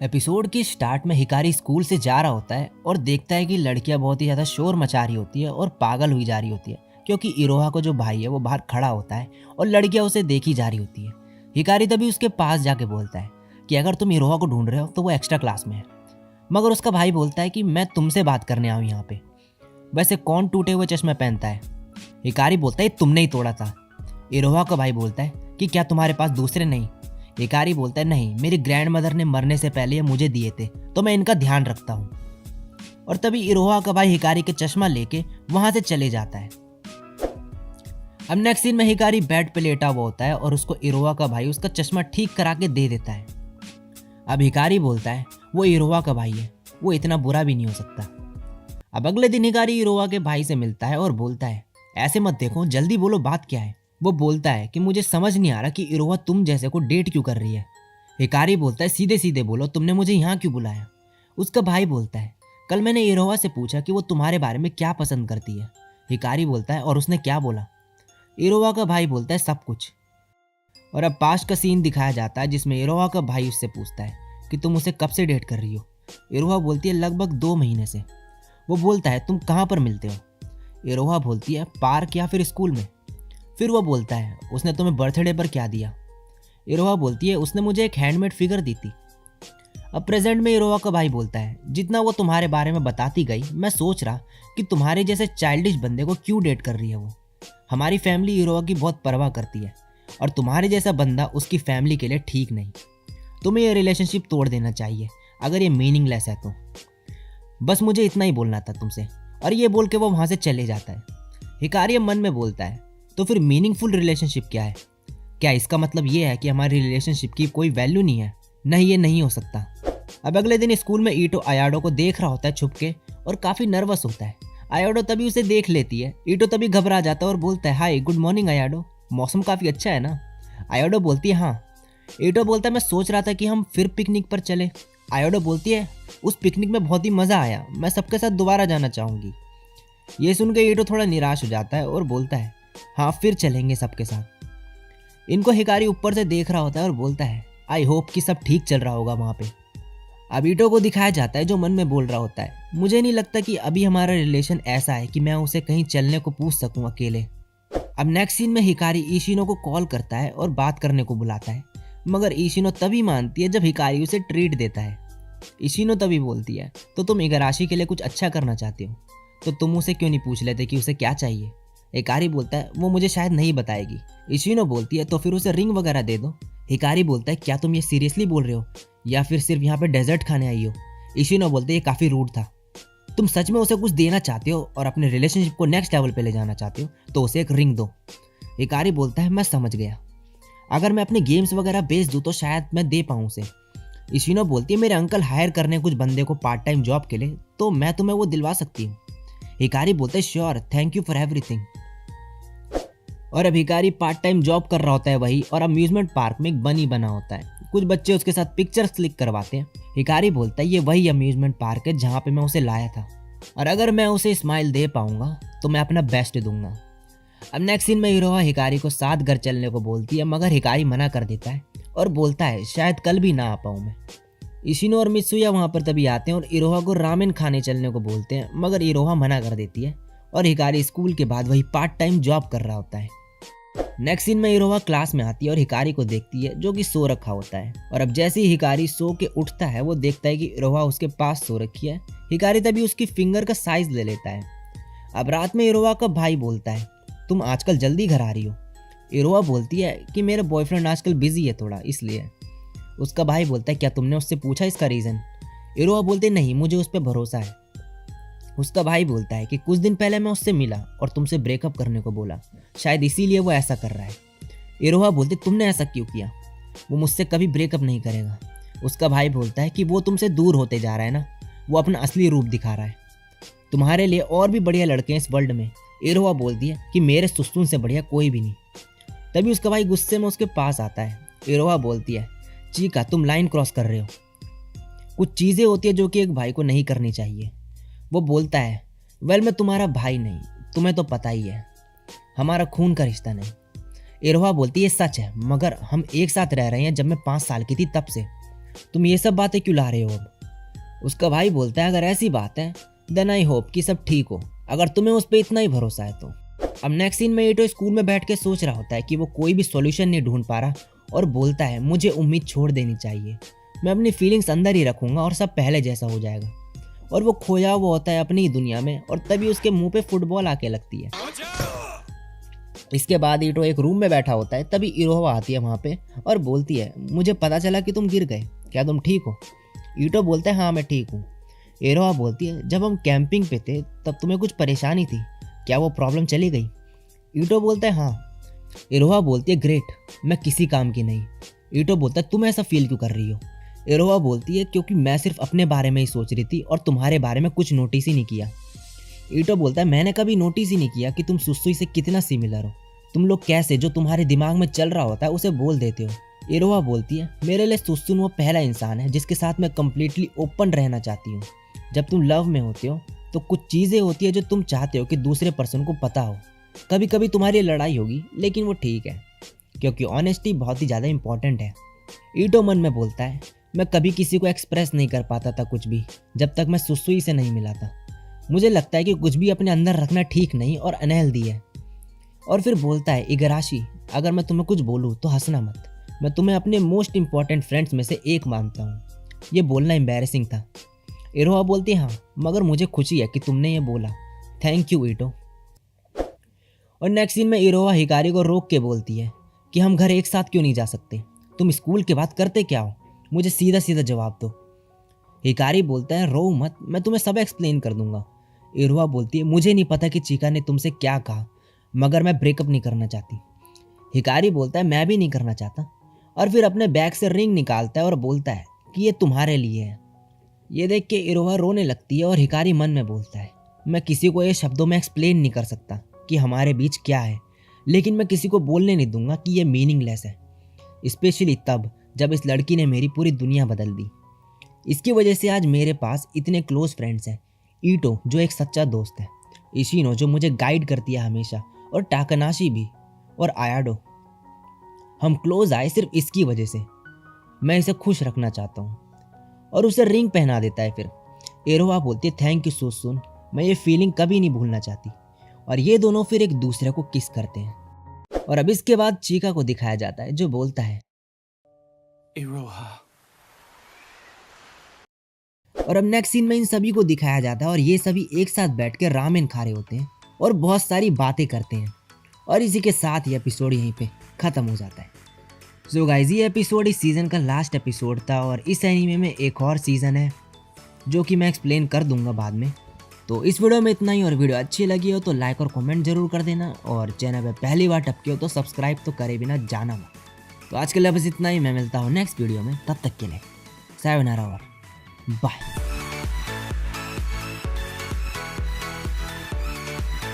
Episode की start में Hikari school से जा रहा होता है और देखता है कि लड़कियां बहुत ही ज़्यादा शोर मचा रही होती है और पागल हुई जा रही होती है, क्योंकि इरोहा को जो भाई है वो बाहर खड़ा होता है और लड़कियां उसे देखी जा रही होती है। हिकारी तभी उसके पास जाके बोलता है कि अगर तुम इरोहा को ढूंढ रहे हो तो वो एक्स्ट्रा क्लास में है। मगर उसका भाई बोलता है कि मैं तुमसे बात करने आऊँ यहाँ पे। वैसे कौन टूटे हुए चश्मे पहनता है? हिकारी बोलता है तुमने ही तोड़ा था। इरोहा का भाई बोलता है कि क्या तुम्हारे पास दूसरे नहीं? हिकारी बोलता है नहीं, मेरी ग्रैंड मदर ने मरने से पहले ये मुझे दिए थे तो मैं इनका ध्यान रखता हूँ। और तभी इरोहा का भाई हिकारी के चश्मा लेके वहां से चले जाता है। अब नेक्स्ट सीन में हिकारी बेड पे लेटा हुआ होता है और उसको इरोहा का भाई उसका चश्मा ठीक करा के दे देता है। अब हिकारी बोलता है वो इरोहा का भाई है, वो इतना बुरा भी नहीं हो सकता। अब अगले दिन हिकारी इरोहा के भाई से मिलता है और बोलता है ऐसे मत देखो, जल्दी बोलो बात क्या है। वो बोलता है कि मुझे समझ नहीं आ रहा कि इरोहा तुम जैसे को डेट क्यों कर रही है। हिकारी बोलता है सीधे सीधे बोलो, तुमने मुझे यहाँ क्यों बुलाया? उसका भाई बोलता है कल मैंने इरोहा से पूछा कि वो तुम्हारे बारे में क्या पसंद करती है। हिकारी बोलता है और उसने क्या बोला? इरोहा का भाई बोलता है सब कुछ। और अब पास्ट का सीन दिखाया जाता है जिसमें इरोहा का भाई उससे पूछता है कि तुम उसे कब से डेट कर रही हो? इरोहा बोलती है लगभग 2 महीने से। वो बोलता है तुम कहाँ पर मिलते हो? इरोहा बोलती है पार्क या फिर स्कूल में। फिर वो बोलता है उसने तुम्हें बर्थडे पर क्या दिया? इरोहा बोलती है उसने मुझे एक हैंडमेड फिगर दी थी। अब प्रेजेंट में इरोहा का भाई बोलता है जितना वो तुम्हारे बारे में बताती गई मैं सोच रहा कि तुम्हारे जैसे चाइल्डिश बंदे को क्यों डेट कर रही है वो। हमारी फैमिली इरोहा की बहुत परवाह करती है और तुम्हारे जैसा बंदा उसकी फैमिली के लिए ठीक नहीं। तुम्हें ये रिलेशनशिप तोड़ देना चाहिए अगर ये मीनिंगलेस है तो। बस मुझे इतना ही बोलना था तुमसे। और ये बोल के वो वहां से चले जाता है। हिकारी मन में बोलता है तो फिर मीनिंगफुल रिलेशनशिप क्या है? क्या इसका मतलब ये है कि हमारी रिलेशनशिप की कोई वैल्यू नहीं है? नहीं, ये नहीं हो सकता। अब अगले दिन स्कूल में ईटो आयाडो को देख रहा होता है छुप के और काफी नर्वस होता है। आयाडो तभी उसे देख लेती है। ईटो तभी घबरा जाता है और बोलता है हाय गुड मॉर्निंग आयाडो, मौसम काफी अच्छा है ना? आयाडो बोलती है हाँ। ईटो बोलता है मैं सोच रहा था कि हम फिर पिकनिक पर चले। आयाडो बोलती है उस पिकनिक में बहुत ही मजा आया, मैं सबके साथ दोबारा जाना चाहूंगी। ये सुन के ईटो थोड़ा निराश हो जाता है और बोलता है हाँ फिर चलेंगे सबके साथ। इनको हिकारी ऊपर से देख रहा होता है और बोलता है आई होप कि सब ठीक चल रहा होगा वहाँ पे। अब ईटो को दिखाया जाता है जो मन में बोल रहा होता है मुझे नहीं लगता कि अभी हमारा रिलेशन ऐसा है कि मैं उसे कहीं चलने को पूछ सकूं अकेले। अब नेक्स्ट सीन में हिकारी ईशिनो को कॉल करता है और बात करने को बुलाता है, मगर ईशिनो तभी मानती है जब हिकारी उसे ट्रीट देता है। ईशिनो तभी बोलती है तो तुम इगाराशी के लिए कुछ अच्छा करना चाहते हो तो तुम उसे क्यों नहीं पूछ लेते कि उसे क्या चाहिए? हिकारी बोलता है वो मुझे शायद नहीं बताएगी। इशिनो बोलती है तो फिर उसे रिंग वगैरह दे दो। हिकारी बोलता है क्या तुम ये सीरियसली बोल रहे हो या फिर सिर्फ यहाँ पे डेजर्ट खाने आई हो? इशिनो बोलते है ये काफी रूड था। तुम सच में उसे कुछ देना चाहते हो और अपने रिलेशनशिप को नेक्स्ट लेवल पे ले जाना चाहते हो तो उसे एक रिंग दो। हिकारी बोलता है मैं समझ गया, अगर मैं अपने गेम्स वगैरह बेच दूँ तो शायद मैं दे पाऊँ उसे। इशिनो बोलती है मेरे अंकल हायर करने कुछ बंदे को पार्ट टाइम जॉब के लिए, तो मैं तुम्हें वो दिलवा सकती हूँ। हिकारी बोलता है sure, thank you for everything. और अब हिकारी पार्ट टाइम जॉब कर रहा होता है वही, और अम्यूजमेंट पार्क में एक बनी बना होता है। कुछ बच्चे उसके साथ पिक्चर्स क्लिक करवाते हैं। हिकारी बोलता है ये वही अम्यूजमेंट पार्क है जहाँ पे मैं उसे लाया था और अगर मैं उसे स्माइल दे पाऊंगा तो मैं अपना बेस्ट दूंगा। अब नेक्स्ट सीन में इरोहा हिकारी को साथ घर चलने को बोलती है, मगर हिकारी मना कर देता है और बोलता है शायद कल भी ना आ पाऊँ मैं। इशिनो और मित्सुया वहाँ पर तभी आते हैं और इरोहा को रामेन खाने चलने को बोलते हैं, मगर इरोहा मना कर देती है और हिकारी स्कूल के बाद वही पार्ट टाइम जॉब कर रहा होता है। नेक्स्ट सीन में इरोहा क्लास में आती है और हिकारी को देखती है जो कि सो रखा होता है। और अब जैसे ही हिकारी सो के उठता है वो देखता है कि इरोहा उसके पास सो रखी है। हिकारी तभी उसकी फिंगर का साइज ले लेता है। अब रात में इरोहा का भाई बोलता है तुम आजकल जल्दी घर आ रही हो। इरोहा बोलती है कि मेरे बॉयफ्रेंड आजकल बिजी है थोड़ा इसलिए। उसका भाई बोलता है क्या तुमने उससे पूछा इसका रीज़न? इरोहा बोलते नहीं, मुझे उस पर भरोसा है। उसका भाई बोलता है कि कुछ दिन पहले मैं उससे मिला और तुमसे ब्रेकअप करने को बोला, शायद इसीलिए वो ऐसा कर रहा है। इरोहा बोलते तुमने ऐसा क्यों किया? वो मुझसे कभी ब्रेकअप नहीं करेगा। उसका भाई बोलता है कि वो तुमसे दूर होते जा रहा है ना, वो अपना असली रूप दिखा रहा है। तुम्हारे लिए और भी बढ़िया लड़के हैं इस वर्ल्ड में। इरोहा बोलती है कि मेरे सुस्तून से बढ़िया कोई भी नहीं। तभी उसका भाई गुस्से में उसके पास आता है। इरोहा बोलती है चीका तुम लाइन क्रॉस कर रहे हो। कुछ चीज़ें होती है जो कि एक भाई को नहीं करनी चाहिए। वो बोलता है वेल मैं तुम्हारा भाई नहीं, तुम्हें तो पता ही है, हमारा खून का रिश्ता नहीं। इरोहा बोलती है सच है, मगर हम एक साथ रह रहे हैं जब मैं 5 साल की थी तब से। तुम ये सब बातें क्यों ला रहे हो अब? उसका भाई बोलता है अगर ऐसी बात है देन आई होप कि सब ठीक हो, अगर तुम्हें उस पर इतना ही भरोसा है तो। अब नेक्स्ट सीन में ईटो स्कूल में बैठ के सोच रहा होता है कि वो कोई भी सॉल्यूशन नहीं ढूंढ पा रहा और बोलता है मुझे उम्मीद छोड़ देनी चाहिए, मैं अपनी फीलिंग्स अंदर ही रखूंगा और सब पहले जैसा हो जाएगा। और वो खोया हुआ होता है अपनी ही दुनिया में और तभी उसके मुंह पे फुटबॉल आके लगती है। इसके बाद ईटो एक रूम में बैठा होता है, तभी इरोहा आती है वहाँ पे और बोलती है मुझे पता चला कि तुम गिर गए, क्या तुम ठीक हो? ईटो बोलता है हाँ मैं ठीक हूँ। इरोहा बोलती है जब हम कैंपिंग पे थे तब तुम्हें कुछ परेशानी थी, क्या वो प्रॉब्लम चली गई? ईटो बोलता है हाँ। इरोहा बोलती है ग्रेट, मैं किसी काम की नहीं। ईटो बोलता है तुम ऐसा फील क्यों कर रही हो? इरोहा बोलती है क्योंकि मैं सिर्फ अपने बारे में ही सोच रही थी और तुम्हारे बारे में कुछ नोटिस ही नहीं किया। ईटो बोलता है मैंने कभी नोटिस ही नहीं किया कि तुम सुसुई से कितना सिमिलर हो, तुम लोग कैसे जो तुम्हारे दिमाग में चल रहा होता है उसे बोल देते हो। इरोहा बोलती है मेरे लिए सुसुन वो पहला इंसान है जिसके साथ मैं कम्प्लीटली ओपन रहना चाहती हूँ। जब तुम लव में होते हो तो कुछ चीज़ें होती है जो तुम चाहते हो कि दूसरे पर्सन को पता हो। कभी कभी तुम्हारी लड़ाई होगी लेकिन वो ठीक है क्योंकि ऑनेस्टी बहुत ही ज़्यादा इंपॉर्टेंट है। ईटो मन में बोलता है मैं कभी किसी को एक्सप्रेस नहीं कर पाता था कुछ भी जब तक मैं सुसुई से नहीं मिला था। मुझे लगता है कि कुछ भी अपने अंदर रखना ठीक नहीं और अनहेल्दी है। और फिर बोलता है इगराशी अगर मैं तुम्हें कुछ बोलूँ तो हंसना मत, मैं तुम्हें अपने मोस्ट इंपॉर्टेंट फ्रेंड्स में से एक मानता हूँ। ये बोलना एम्बैरेसिंग था। इरोहा बोलती है हाँ मगर मुझे खुशी है कि तुमने ये बोला, थैंक यू ईटो। और नेक्स्ट सीन में इरोहा हिकारी को रोक के बोलती है कि हम घर एक साथ क्यों नहीं जा सकते, तुम स्कूल के बाद करते क्या हो, मुझे सीधा सीधा जवाब दो। हिकारी बोलता है रो मत, मैं तुम्हें सब एक्सप्लेन कर दूंगा। इरोहा बोलती है मुझे नहीं पता कि चिका ने तुमसे क्या कहा मगर मैं ब्रेकअप नहीं करना चाहती। हिकारी बोलता है मैं भी नहीं करना चाहता और फिर अपने बैग से रिंग निकालता है और बोलता है कि ये तुम्हारे लिए है। ये देख के इरोहा रोने लगती है और हिकारी मन में बोलता है मैं किसी को ये शब्दों में एक्सप्लेन नहीं कर सकता कि हमारे बीच क्या है, लेकिन मैं किसी को बोलने नहीं दूंगा कि ये मीनिंगलेस है, स्पेशली तब जब इस लड़की ने मेरी पूरी दुनिया बदल दी। इसकी वजह से आज मेरे पास इतने क्लोज फ्रेंड्स हैं, ईटो जो एक सच्चा दोस्त है, इशिनो जो मुझे गाइड करती है हमेशा, और टाकानाशी भी, और आयाडो। हम क्लोज आए सिर्फ इसकी वजह से। मैं इसे खुश रखना चाहता हूँ। और उसे रिंग पहना देता है। फिर इरोहा बोलती है थैंक यू सुसुन, मैं ये फीलिंग कभी नहीं भूलना चाहती। और ये दोनों फिर एक दूसरे को किस करते हैं। और अब इसके बाद चीका को दिखाया जाता है जो बोलता है इरोहा। और अब नेक्स्ट सीन में इन सभी को दिखाया जाता है और ये सभी एक साथ बैठ के रामेन खा रहे होते हैं और बहुत सारी बातें करते हैं। और इसी के साथ ये एपिसोड यहीं पे ख़त्म हो जाता है। सो गाइस ये एपिसोड इस सीज़न का लास्ट एपिसोड था और इस एनीमे में एक और सीज़न है जो कि मैं एक्सप्लेन कर दूंगा बाद में। तो इस वीडियो में इतना ही, और वीडियो अच्छी लगी हो तो लाइक और कमेंट जरूर कर देना, और चैनल पे पहली बार टपके हो तो सब्सक्राइब तो करे बिना जाना मत। तो आज के लिए बस इतना ही, मैं मिलता हूँ नेक्स्ट वीडियो में, तब तक के लिए सायोनारा और बाय।